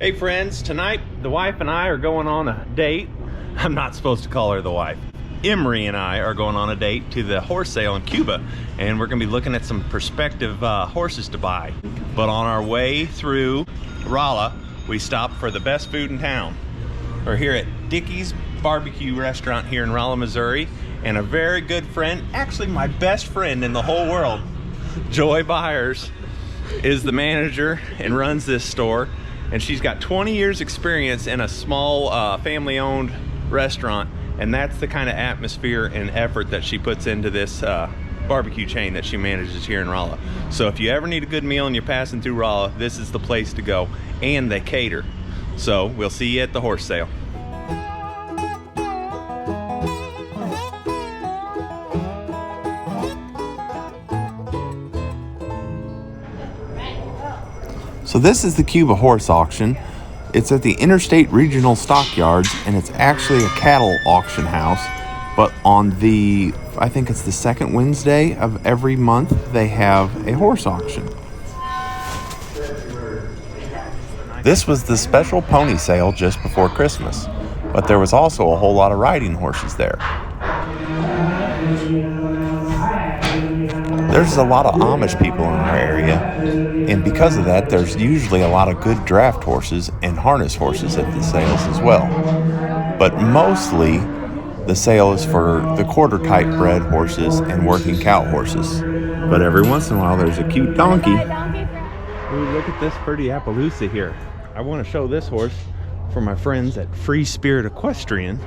Hey friends, tonight the wife and I are going on a date. I'm not supposed to call her the wife. Emery and I are going on a date to the horse sale in Cuba, and we're gonna be looking at some prospective horses to buy. But on our way through Rolla, we stopped for the best food in town. We're here at Dickey's Barbecue Restaurant here in Rolla, Missouri, and a very good friend, actually my best friend in the whole world, Joy Byers, is the manager and runs this store. And she's got 20 years experience in a small family-owned restaurant, and that's the kind of atmosphere and effort that she puts into this barbecue chain that she manages here in Rolla. So if you ever need a good meal and you're passing through Rolla, this is the place to go, and they cater. So we'll see you at the horse sale. So this is the Cuba horse auction. It's at the Interstate Regional Stockyards, and it's actually a cattle auction house. But on the, I think it's the second Wednesday of every month, they have a horse auction. This was the special pony sale just before Christmas, but there was also a whole lot of riding horses there. There's a lot of Amish people in our area, and because of that, there's usually a lot of good draft horses and harness horses at the sales as well. But mostly, the sale is for the quarter-type bred horses and working cow horses. But every once in a while, there's a cute donkey. Ooh, look at this pretty Appaloosa here. I want to show this horse for my friends at Free Spirit Equestrian,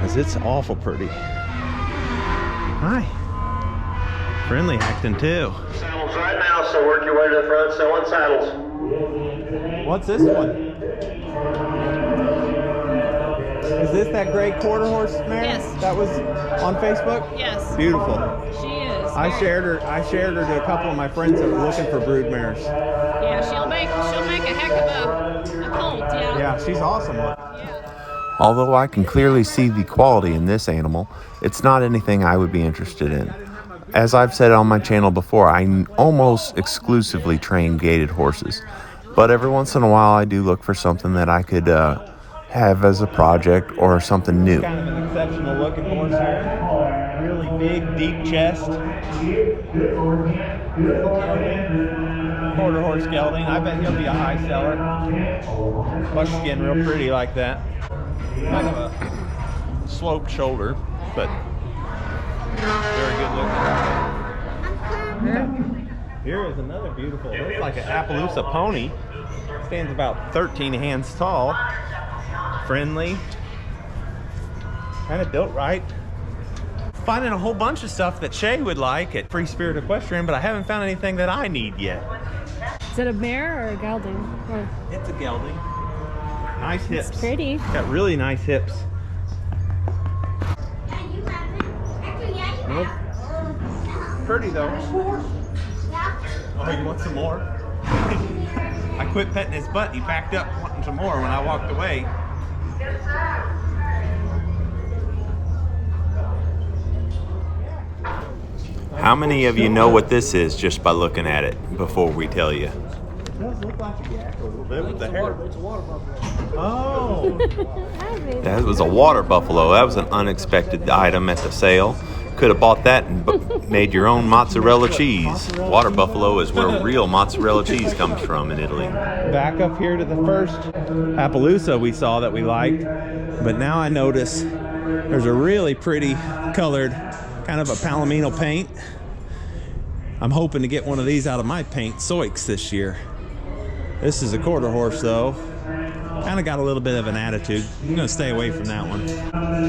as it's awful pretty. Hi. Friendly acting too. Saddles right now, so work your way to the front selling saddles. What's this one? Is this that gray quarter horse mare? Yes. That was on Facebook? Yes. Beautiful. She is. I shared her to a couple of my friends that were looking for brood mares. Yeah, she'll make a heck of a colt, yeah. Yeah, she's awesome. Yeah. Although I can clearly see the quality in this animal, it's not anything I would be interested in. As I've said on my channel before, I almost exclusively train gaited horses, but every once in a while I do look for something that I could have as a project or something new. Kind of an exceptional looking horse here. Really big, deep chest. Quarter horse gelding. I bet he'll be a high seller. Buckskin, real pretty like that. Kind of a sloped shoulder, but very good looking. Here is another beautiful, looks like an Appaloosa pony. Stands about 13 hands tall. Friendly. Kind of built right. Finding a whole bunch of stuff that Shay would like at Free Spirit Equestrian, but I haven't found anything that I need yet. Is it a mare or a gelding? Or... It's a gelding. Nice hips. It's pretty. Got really nice hips. Nope. Pretty though. Oh, you want some more? I quit petting his butt. He backed up wanting some more when I walked away. How many of you know what this is just by looking at it before we tell you? It does look like a yak a little bit with the hair. It's a water buffalo. Oh. That was a water buffalo. That was an unexpected item at the sale. Could have bought that and made your own mozzarella cheese. Water buffalo is where real mozzarella cheese comes from in Italy. Back up here to the first Appaloosa we saw that we liked, but now I notice there's a really pretty colored kind of a palomino paint. I'm hoping to get one of these out of my paint Soix this year. This is a quarter horse though. Kind of got a little bit of an attitude. I'm gonna stay away from that one.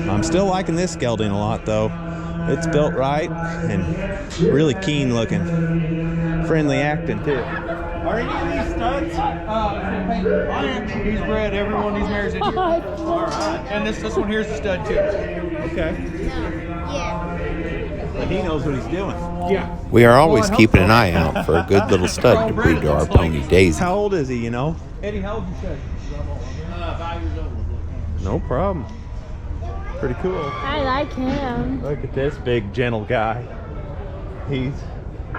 I'm still liking this gelding a lot though. It's built right and really keen looking. Friendly acting too. Are any of these studs? I am. He's bred every one of these mares in here. All right. And this one here's the stud too. Okay. But he knows what he's doing. Yeah. We are always keeping an eye out for a good little stud to breed to our pony Daisy. How old is he, you know? Eddie, how old you say? 5 years old. No problem. Pretty cool. I like him. Look at this big, gentle guy. He's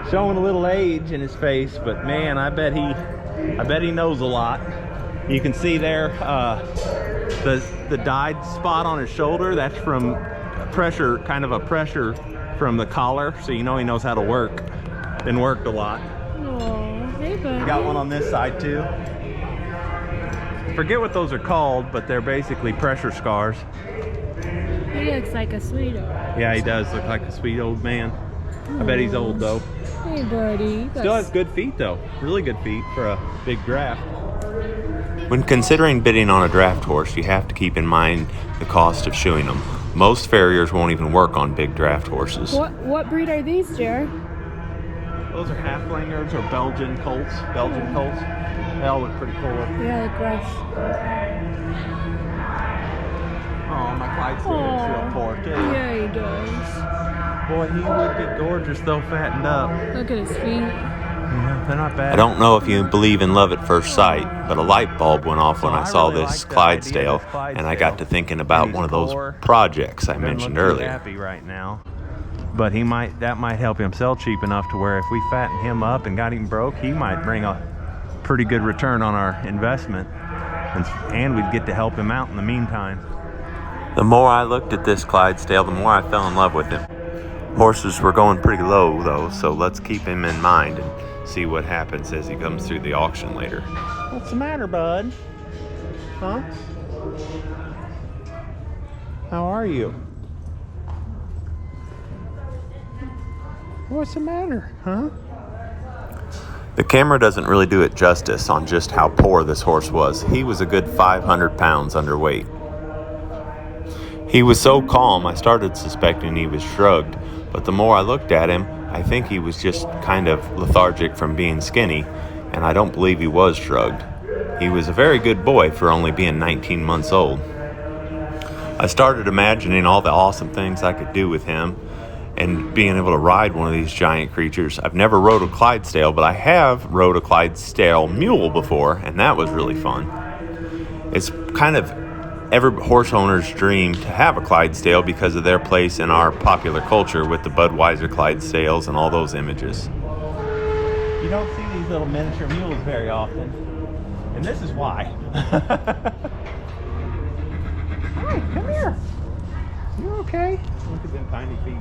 showing a little age in his face, but man, I bet he knows a lot. You can see there the dyed spot on his shoulder. That's from pressure, kind of a pressure from the collar, so you know he knows how to work. Been worked a lot. Oh, hey, buddy. Got one on this side too. Forget what those are called, but they're basically pressure scars. He looks like a sweetheart. Yeah, he does look like a sweet old man. I bet he's old though. Hey, buddy. Still has good feet though. Really good feet for a big draft. When considering bidding on a draft horse, you have to keep in mind the cost of shoeing them. Most farriers won't even work on big draft horses. What breed are these, Jared? Those are halflingers or Belgian colts. Belgian colts. They all look pretty cool. Yeah, look rough. Oh, my Clydesdale looks real poor too. Yeah, he does. Boy, he would be gorgeous though, fattened up. Look at his feet. Yeah, they're not bad. I don't know if you believe in love at first sight, but a light bulb went off when I saw this Clydesdale, and I got to thinking about one of those projects I mentioned earlier. Happy right now, but that might help him sell cheap enough to where if we fatten him up and got him broke, he might bring a pretty good return on our investment, and we'd get to help him out in the meantime. The more I looked at this Clydesdale, the more I fell in love with him. Horses were going pretty low though, so let's keep him in mind and see what happens as he comes through the auction later. What's the matter, bud? Huh? How are you? What's the matter, huh? The camera doesn't really do it justice on just how poor this horse was. He was a good 500 pounds underweight. He was so calm, I started suspecting he was shrugged, but the more I looked at him, I think he was just kind of lethargic from being skinny, and I don't believe he was shrugged. He was a very good boy for only being 19 months old. I started imagining all the awesome things I could do with him and being able to ride one of these giant creatures. I've never rode a Clydesdale, but I have rode a Clydesdale mule before, and that was really fun. It's kind of every horse owner's dream to have a Clydesdale because of their place in our popular culture with the Budweiser Clydesdales and all those images. You don't see these little miniature mules very often, and this is why. Hi, come here. You okay? Look at them tiny feet.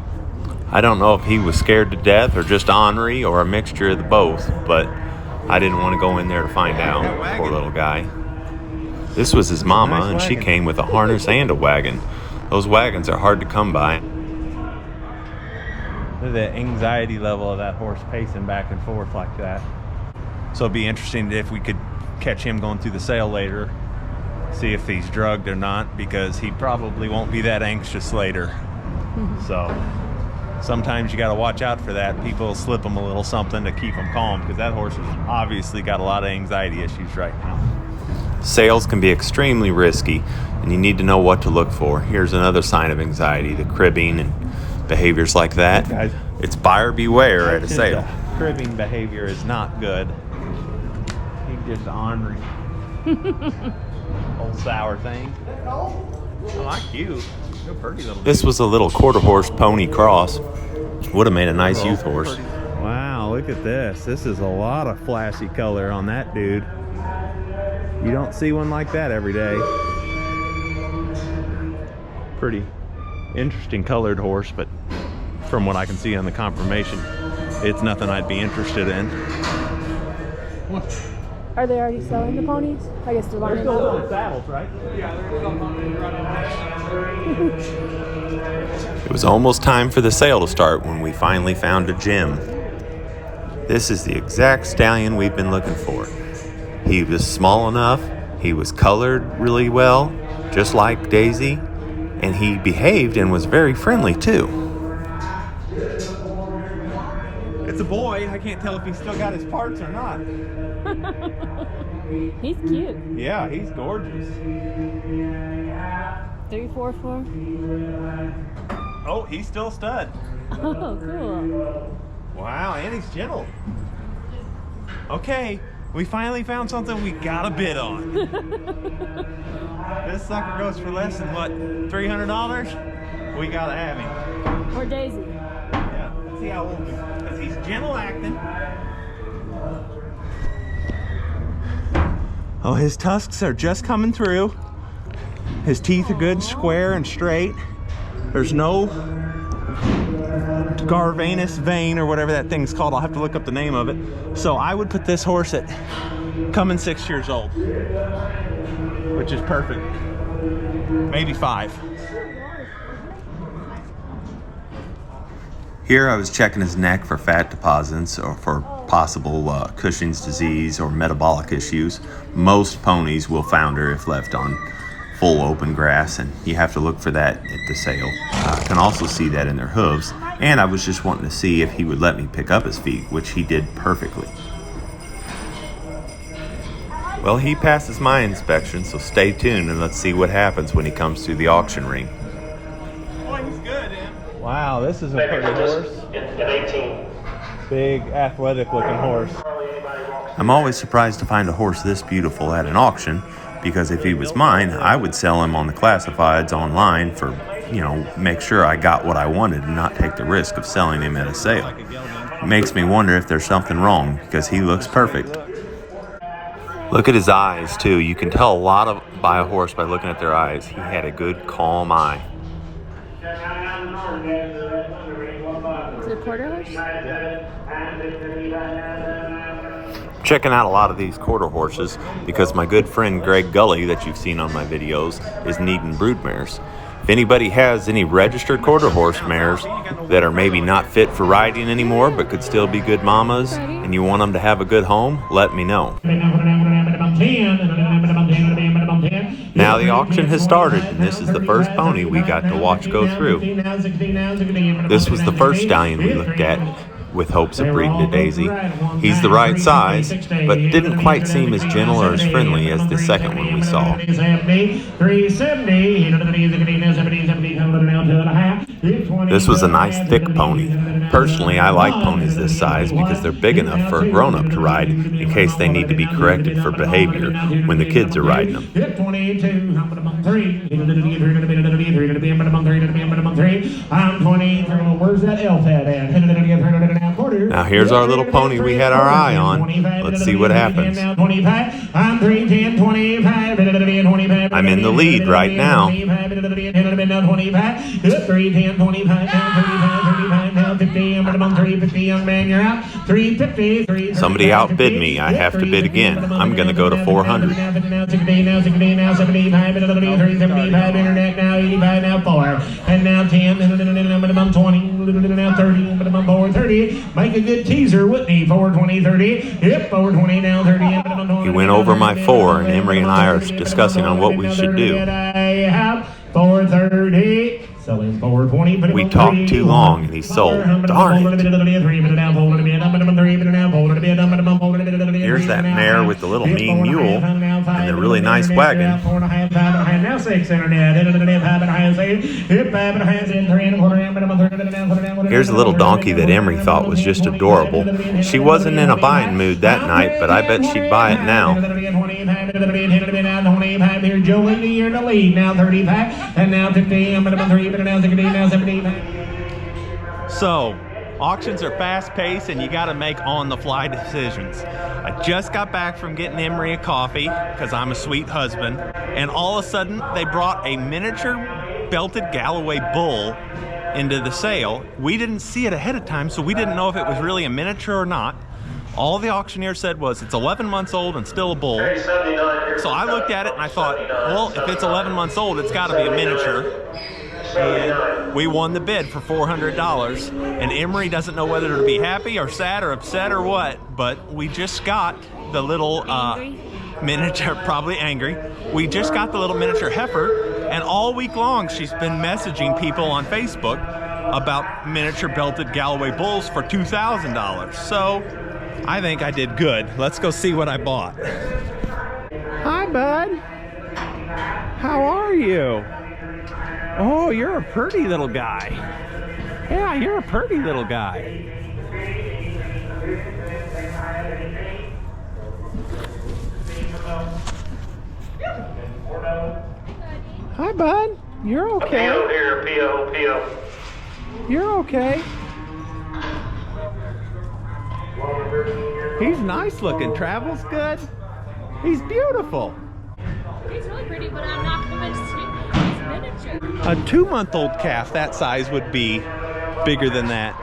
I don't know if he was scared to death or just ornery or a mixture of the both, but I didn't want to go in there to find out. Poor little guy. This was his mama, and she came with a harness and a wagon. Those wagons are hard to come by. The anxiety level of that horse pacing back and forth like that. So it'd be interesting if we could catch him going through the sale later, see if he's drugged or not, because he probably won't be that anxious later. So sometimes you got to watch out for that. People slip him a little something to keep him calm, because that horse has obviously got a lot of anxiety issues right now. Sales can be extremely risky, and you need to know what to look for. Here's another sign of anxiety, the cribbing and behaviors like that. Guys, it's buyer beware at a sale. Cribbing behavior is not good. He's just ornery. Old sour thing. Oh, like you. You're pretty little. This was a little quarter horse pony cross. Would have made a nice youth horse. Wow, look at this. This is a lot of flashy color on that dude. You don't see one like that every day. Pretty interesting colored horse, but from what I can see on the confirmation, it's nothing I'd be interested in. Are they already selling the ponies? I guess they're lining Still up. on saddles, right? Yeah, they're still running. It was almost time for the sale to start when we finally found a gem. This is the exact stallion we've been looking for. He was small enough, he was colored really well, just like Daisy, and he behaved and was very friendly too. It's a boy. I can't tell if he's still got his parts or not. He's cute. Yeah, he's gorgeous. 344. Oh, he's still a stud. Oh, cool. Wow, and he's gentle. Okay, we finally found something we got a bid on. This sucker goes for less than what, $300? We gotta have him. Or Daisy. Yeah, let's see how old he is. Because he's gentle acting. Oh, his tusks are just coming through. His teeth are good, square and straight. There's no garvanous vein or whatever that thing's called. I'll have to look up the name of it. So I would put this horse at coming 6 years old, which is perfect. Maybe 5. Here I was checking his neck for fat deposits or for possible Cushing's disease or metabolic issues. Most ponies will founder if left on full open grass, and you have to look for that at the sale. I can also see that in their hooves, and I was just wanting to see if he would let me pick up his feet, which he did perfectly. Well, he passes my inspection, so stay tuned and let's see what happens when he comes through the auction ring. Boy, he's good, man. Wow, this is a pretty horse. In 18. Big, athletic looking horse. I'm always surprised to find a horse this beautiful at an auction, because if he was mine, I would sell him on the classifieds online for, make sure I got what I wanted and not take the risk of selling him at a sale. It makes me wonder if there's something wrong, because he looks perfect. Look at his eyes, too. You can tell a lot by a horse by looking at their eyes. He had a good, calm eye. Is it a quarter horse? Checking out a lot of these quarter horses because my good friend Greg Gully that you've seen on my videos is needing broodmares. If anybody has any registered quarter horse mares that are maybe not fit for riding anymore but could still be good mamas and you want them to have a good home, let me know. Now the auction has started, and this is the first pony we got to watch go through. This was the first stallion we looked at with hopes of breeding to Daisy. He's the right size, but didn't quite seem as gentle or as friendly as the second one we saw. This was a nice thick pony. Personally, I like ponies this size because they're big enough for a grown-up to ride in case they need to be corrected for behavior when the kids are riding them. Now here's our little pony we had our eye on. Let's see what happens. I'm in the lead right now. Somebody outbid me. I have to bid again. I'm going to go to 400. Make a good teaser, wouldn't he? 420, 30. Yep, 420 now, 30. He went over my 4, and Emery and I are discussing on what we should do. 430. Selling 420. We talked too long, and he sold. Darn it. Here's that mare with the little mean mule and the really nice wagon. Here's a little donkey that Emery thought was just adorable. She wasn't in a buying mood that night, but I bet she'd buy it now. So, auctions are fast-paced and you gotta make on-the-fly decisions. I just got back from getting Emery a coffee because I'm a sweet husband, and all of a sudden they brought a miniature belted Galloway bull into the sale. We didn't see it ahead of time, so we didn't know if it was really a miniature or not. All the auctioneer said was it's 11 months old and still a bull. So I looked at it and I thought, well, if it's 11 months old, it's got to be a miniature. And we won the bid for $400. And Emery doesn't know whether to be happy or sad or upset or what, but we just got the little miniature, probably angry. We just got the little miniature heifer, and all week long she's been messaging people on Facebook about miniature belted Galloway bulls for $2,000. So I think I did good. Let's go see what I bought. Hi, bud. How are you? Oh, you're a pretty little guy. Yeah, you're a pretty little guy. Hi, bud. You're okay. P.O. here, P.O., P.O. You're okay. He's nice looking. Travel's good. He's beautiful. He's really pretty, but I'm not convinced he's miniature. A 2-month-old calf that size would be bigger than that.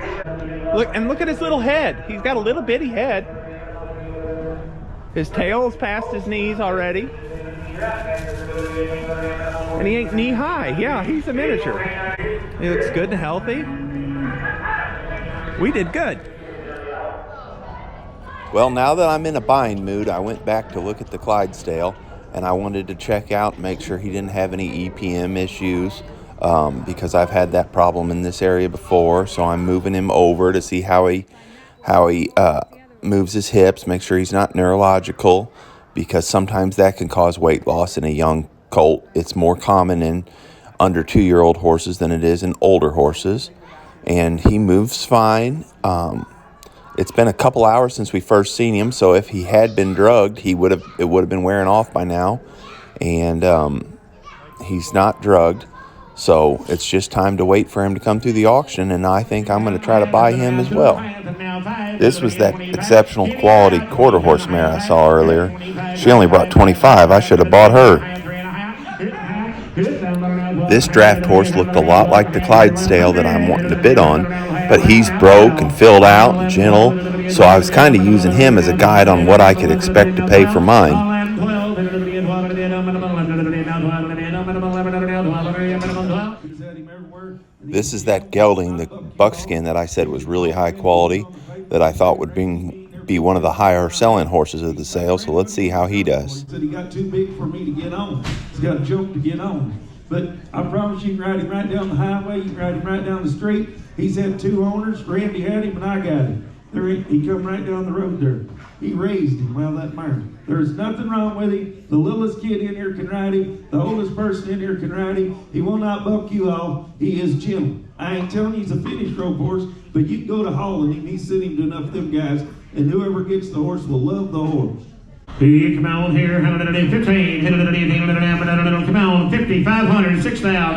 Look at his little head. He's got a little bitty head. His tail is past his knees already. And he ain't knee high. Yeah, he's a miniature. He looks good and healthy. We did good. Well, now that I'm in a buying mood, I went back to look at the Clydesdale, and I wanted to check out and make sure he didn't have any EPM issues, because I've had that problem in this area before. So I'm moving him over to see how he moves his hips, make sure he's not neurological, because sometimes that can cause weight loss in a young colt. It's more common in under 2-year-old horses than it is in older horses. And he moves fine. It's been a couple hours since we first seen him, so if he had been drugged, it would have been wearing off by now. And he's not drugged, so it's just time to wait for him to come through the auction, and I think I'm going to try to buy him as well. This was that exceptional quality quarter horse mare I saw earlier. She only brought 25. I should have bought her. This draft horse looked a lot like the Clydesdale that I'm wanting to bid on, but he's broke and filled out and gentle, so I was kind of using him as a guide on what I could expect to pay for mine. This is that gelding, the buckskin that I said was really high quality, that I thought would be one of the higher selling horses of the sale, so let's see how he does. He said he got too big for me to get on. He's got a joke to get on. But I promise you can ride him right down the highway, you can ride him right down the street. He's had 2 owners. Randy had him and I got him. He come right down the road there. He raised him, well, that mare. There's nothing wrong with him. The littlest kid in here can ride him. The oldest person in here can ride him. He will not buck you off. He is gentle. I ain't telling you he's a finished rope horse, but you can go to hauling him. He's sent him to enough of them guys, and whoever gets the horse will love the horse. Here, come on here, 115, come on, 50, 500, 6,000, now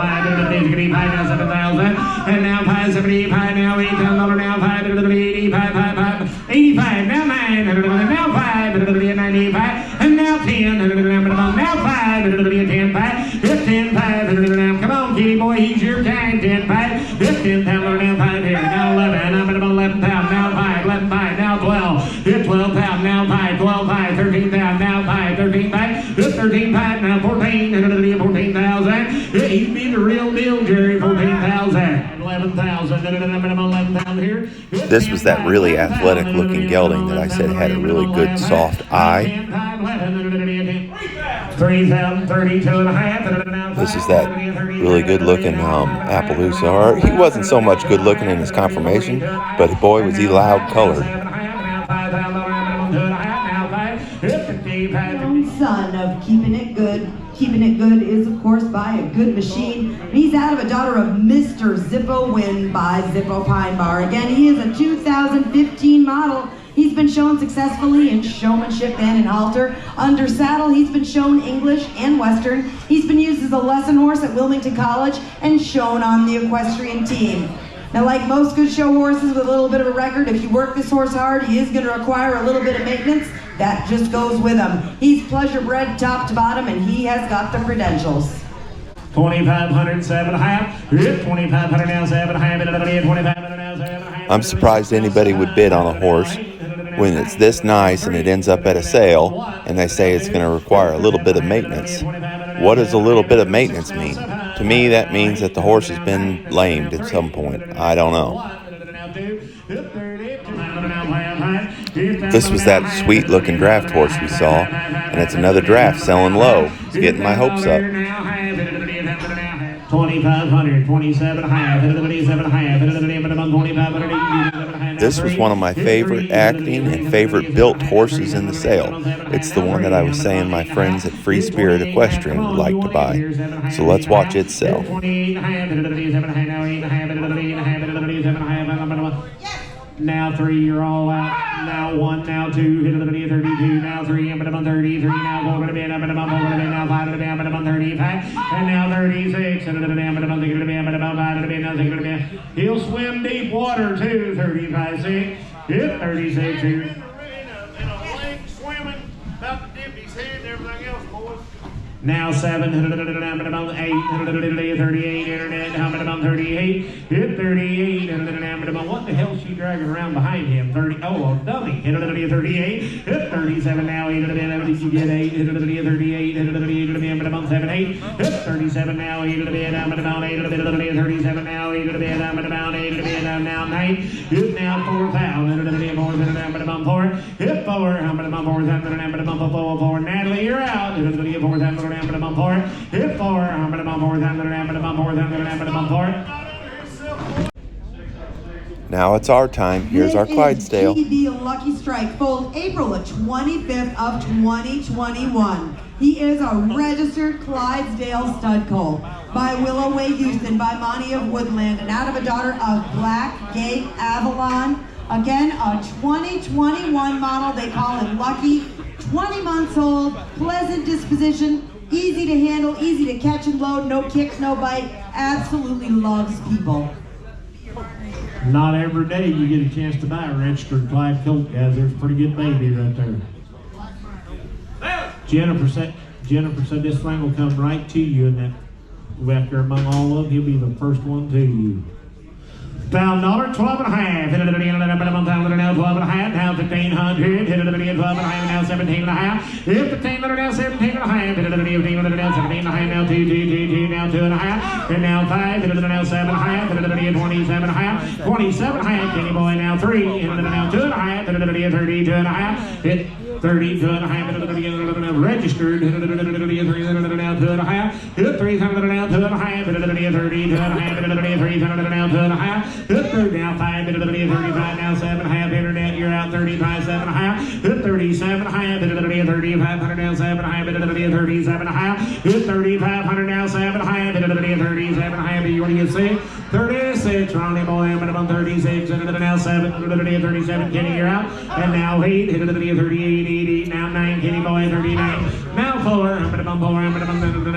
5, 7,000, and now 5, 70, 5, now $8,000, now 5, 85, 85, now 9, now 5, 95, and now 10, now 5, 10, 5, 10, 5, come on, kitty boy, he's your kind, 10, 5, 10, now 5 here, now 11, I'm 11 pounds, now 5, 11, 5, now 12, 12 pounds, now 5, 12, 5, 13 pounds, now 5, 13 5, 13 5, now 14, 14,000. He's been the real deal, Jerry, 14,000, 11,000, 11,000 here. This was that really athletic looking gelding that I said had a really good soft eye. 3,000, 32 and a half. This is that really good looking Appaloosa. Or he wasn't so much good looking in his conformation, but boy was he loud colored. Son of keeping it good. Keeping it good is, of course, by a good machine. And he's out of a daughter of Mr. Zippo Win by Zippo Pine Bar. Again, he is a 2015 model. He's been shown successfully in showmanship and in halter. Under saddle, he's been shown English and Western. He's been used as a lesson horse at Wilmington College and shown on the equestrian team. Now, like most good show horses with a little bit of a record, if you work this horse hard, he is going to require a little bit of maintenance. That just goes with him. He's pleasure bred top to bottom, and he has got the credentials. 2,500, 7.5. 2,500 now, 7.5. 2,500 now, 7.5. I'm surprised anybody would bid on a horse when it's this nice and it ends up at a sale and they say it's going to require a little bit of maintenance. What does a little bit of maintenance mean? To me, that means that the horse has been lamed at some point. I don't know. This was that sweet looking draft horse we saw, and it's another draft selling low. It's getting my hopes up. 2,500, 27.5, This was one of my favorite acting and favorite built horses in the sale. It's the one that I was saying my friends at Free Spirit Equestrian would like to buy. So let's watch it sell. Now 3, you're all out. Now 1, now 2, 32, now 3, I'm 33, now 4, now 5, 35, and now 36, he'll swim deep water too, 35, 6, 36, 2. Swimming about Now 7, 8, 38, internet, 38, hit 38, what the hell is she dragging around behind him? 30, oh, a dummy, 38, hit 37 now, you get 8, 38, 38, 7, 8, hit 37 now, 37 now, now 9, hit now 4,000, 4, hit 4, 4, Natalie, you're out, 4,000. Hit 4, 4, Now it's our time. Here's our Clydesdale. This is GD Lucky Strike, foaled April the 25th of 2021. He is a registered Clydesdale stud colt by Willow Way Houston, by Monty of Woodland, and out of a daughter of Black Gate Avalon. Again, a 2021 model. They call him Lucky. 20 months old, pleasant disposition, easy to handle, easy to catch and load, no kicks, no bite, absolutely loves people. Not every day you get a chance to buy a registered Clyde colt, guys. There's a pretty good baby right there. Jennifer said this thing will come right to you, and that after among all of them, he'll be the first one to you. $12, 12 and a half. Hit it at the end of the now 12 and a half. Now 1,500. Hit it at the end 12 and a half. Now 17 and a half. Hit 15 now 17 and a half. Hit it at the end now 17 and a half. Now 2, now 2 and a half. And now 5. Hit it at now 7 and a half. Hit it at the end 27 and a half. 27 and a half. Kenny boy now 3. Hit it at now 2 and a half. Hit it at the end 32 and a half. Hit 32 and a half. Hit it at the end registered. Hit it at the end 3 now 2 and a half. Hit 300 now 2 and a half. Hit it at the end 32 and a half. Hit it at the end 300 now 2 and a half. Hit 30 now 5, hit it at the end 35 now 7 and a half, internet, you're out 35, 7 and a half, hit 37 and a half, hit it at the end 3,500 now 7 and a half, hit it at the end 37 and a half, hit 3,500 now 7 and a half, hit it at the end 37 and a half, what do you say? 36, Ronnie boy, I'm at 36, hit it at now 7, hit it at the end 37, Kenny, you're out, and now 8, hit it at the end 38, 88, now 9, Kenny boy, 39, now 4, I'm at 4, I'm at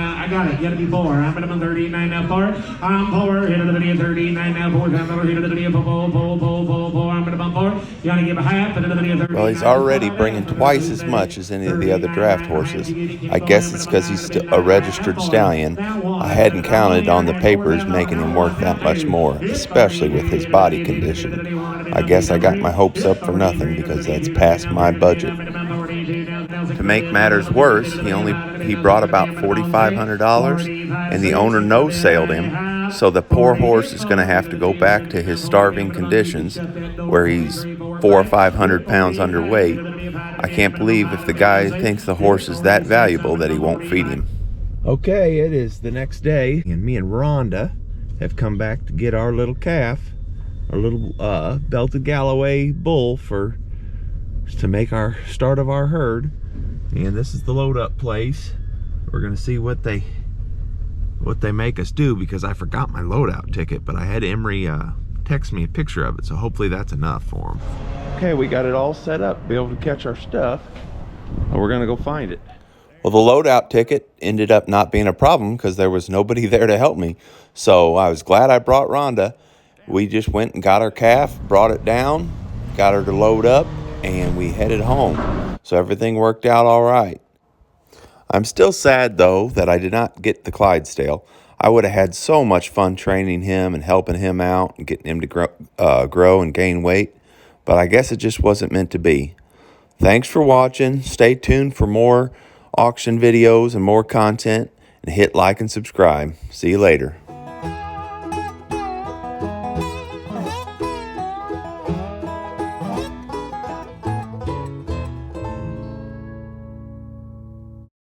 I got it, you gotta be 4, I'm at 39, now 4, I'm 4, hit it at the end 39, now 4, hit it at the end 4, I'm gonna bump 4, you gotta give a half, hit it at the end 30. Well, he's already bringing twice as much as any of the other draft horses. I guess it's because he's still a registered stallion. I hadn't counted on the papers making him worth that much more, especially with his body condition. I guess I got my hopes up for nothing because that's past my budget. To make matters worse, he brought about $4,500, and the owner no-sailed him, so the poor horse is going to have to go back to his starving conditions, where he's 400 or 500 pounds underweight. I can't believe if the guy thinks the horse is that valuable that he won't feed him. Okay, it is the next day, and me and Rhonda have come back to get our little calf, our little belted Galloway bull to make our start of our herd. And this is the load up place. We're gonna see what they make us do, because I forgot my loadout ticket, but I had Emery text me a picture of it, so hopefully that's enough for him. Okay, we got it all set up, be able to catch our stuff. We're gonna go find it. Well, the loadout ticket ended up not being a problem because there was nobody there to help me. So I was glad I brought Rhonda. We just went and got our calf, brought it down, got her to load up, and we headed home. So everything worked out all right. I'm still sad, though, that I did not get the Clydesdale. I would have had so much fun training him and helping him out and getting him to grow and gain weight. But I guess it just wasn't meant to be. Thanks for watching. Stay tuned for more auction videos and more content. And hit like and subscribe. See you later.